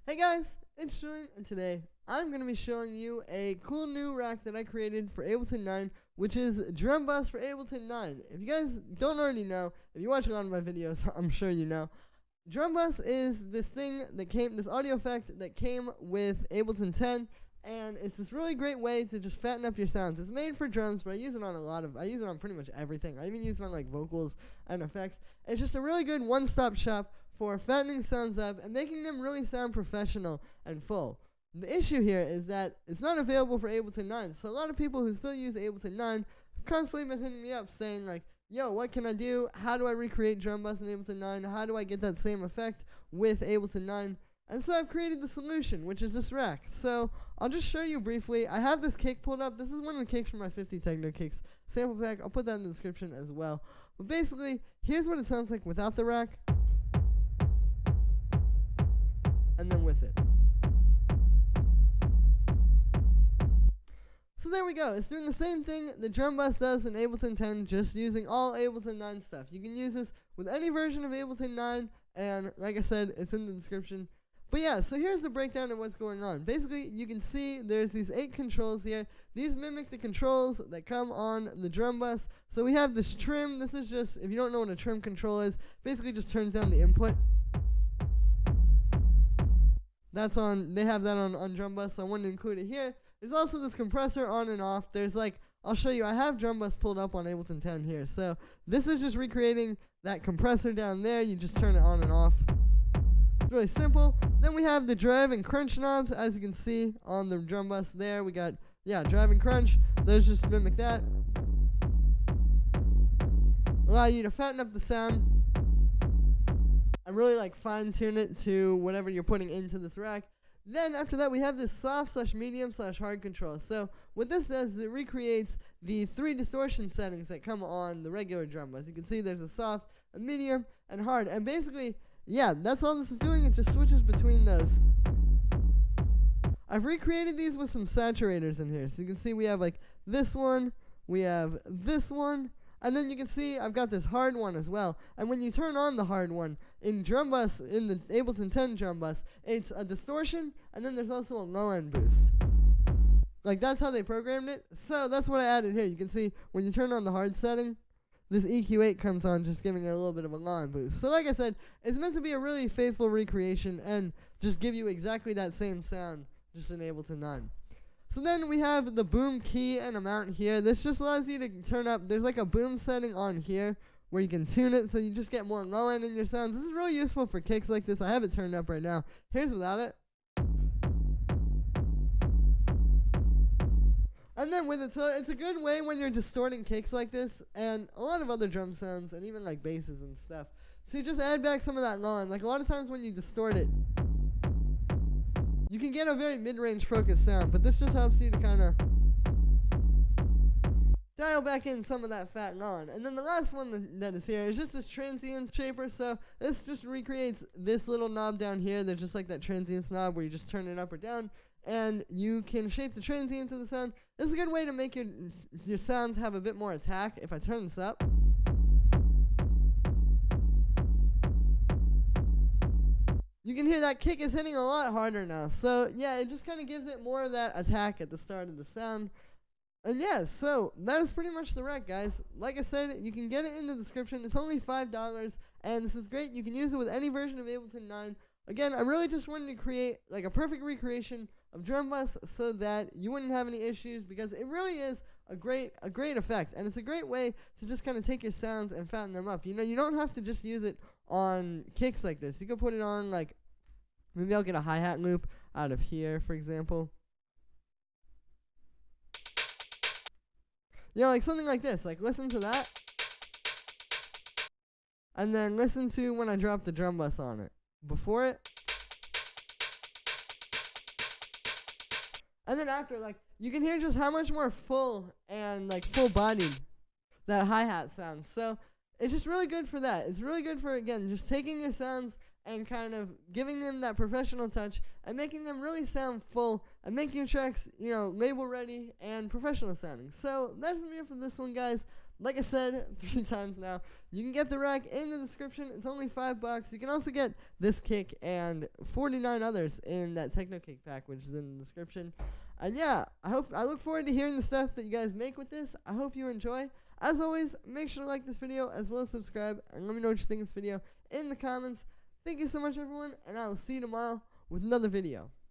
Hey guys, it's Julian, and today I'm going to be showing you a cool new rack that I created for Ableton 9, which is Drum Bus for Ableton 9. If you guys don't already know, if you watch a lot of my videos, I'm sure you know. Drum Bus is this audio effect that came with Ableton 10, and it's this really great way to just fatten up your sounds. It's made for drums, but I use it on pretty much everything. I even use it on like vocals and effects. It's just a really good one-stop shop for fattening sounds up and making them really sound professional and full. The issue here is that it's not available for Ableton 9, so a lot of people who still use Ableton 9 have constantly been hitting me up saying like, yo, what can I do? How do I recreate Drum Bus in Ableton 9? How do I get that same effect with Ableton 9? And so I've created the solution, which is this rack. So I'll just show you briefly. I have this kick pulled up. This is one of the kicks from my 50 Techno Kicks sample pack. I'll put that in the description as well. But basically, here's what it sounds like without the rack, and then with it. So there we go. It's doing the same thing the Drum Bus does in Ableton 10, just using all Ableton 9 stuff. You can use this with any version of Ableton 9, and like I said, it's in the description. But yeah, so here's the breakdown of what's going on. Basically, you can see there's these 8 controls here. These mimic the controls that come on the Drum Bus. So we have this trim. This is just, if you don't know what a trim control is, basically just turns down the input. That's on, they have that on Drum Bus, so I wanted to include it here. There's also this compressor on and off. There's like, I'll show you, I have Drum Bus pulled up on Ableton 10 here. So this is just recreating that compressor down there. You just turn it on and off. It's really simple. Then we have the drive and crunch knobs, as you can see on the Drum Bus there. We got, drive and crunch. Those just mimic that. Allow you to fatten up the sound. I really like fine tune it to whatever you're putting into this rack. Then after that we have this soft/medium/hard control. So what this does is it recreates the 3 distortion settings that come on the regular drum bus. You can see there's a soft, a medium, and hard. And basically, that's all this is doing. It just switches between those. I've recreated these with some saturators in here. So you can see we have like this one, we have this one, and then you can see I've got this hard one as well. And when you turn on the hard one, in Drum Bus, in the Ableton 10 Drum Bus, it's a distortion, and then there's also a low-end boost. Like, that's how they programmed it. So that's what I added here. You can see when you turn on the hard setting, this EQ8 comes on, just giving it a little bit of a low-end boost. So like I said, it's meant to be a really faithful recreation and just give you exactly that same sound, just in Ableton 9. So then we have the boom key and amount here. This just allows you to turn up, there's like a boom setting on here where you can tune it so you just get more low end in your sounds. This is really useful for kicks like this. I have it turned up right now. Here's without it. And then with it, so it's a good way when you're distorting kicks like this and a lot of other drum sounds and even like basses and stuff. So you just add back some of that low end. Like a lot of times when you distort it, you can get a very mid-range focused sound, but this just helps you to kind of dial back in some of that fat and on. And then the last one that is here is just this Transient Shaper. So this just recreates this little knob down here. There's just like that transients knob where you just turn it up or down, and you can shape the transient to the sound. This is a good way to make your sounds have a bit more attack. If I turn this up, you can hear that kick is hitting a lot harder now. So it just kind of gives it more of that attack at the start of the sound. And so that is pretty much the rack, guys. Like I said, you can get it in the description. It's only $5, and this is great. You can use it with any version of Ableton 9. Again, I really just wanted to create like a perfect recreation of Drum Bus so that you wouldn't have any issues, because it really is a great effect, and it's a great way to just kind of take your sounds and fatten them up. You know, you don't have to just use it on kicks like this. You can put it on, like, maybe I'll get a hi-hat loop out of here, for example. Like something like this. Like, listen to that. And then listen to when I drop the drum bus on it. Before it. And then after, like, you can hear just how much more full and, like, full-bodied that hi-hat sounds. So it's just really good for that. It's really good for, again, just taking your sounds and kind of giving them that professional touch and making them really sound full and making your tracks, label ready and professional sounding. So that's me for this one, guys. like I said 3 times now, you can get the rack in the description. It's only $5. You can also get this kick and 49 others in that Techno Kick pack, which is in the description. And yeah, I look forward to hearing the stuff that you guys make with this. I hope you enjoy. As always, make sure to like this video as well as subscribe, and let me know what you think of this video in the comments. Thank you so much, everyone, and I will see you tomorrow with another video.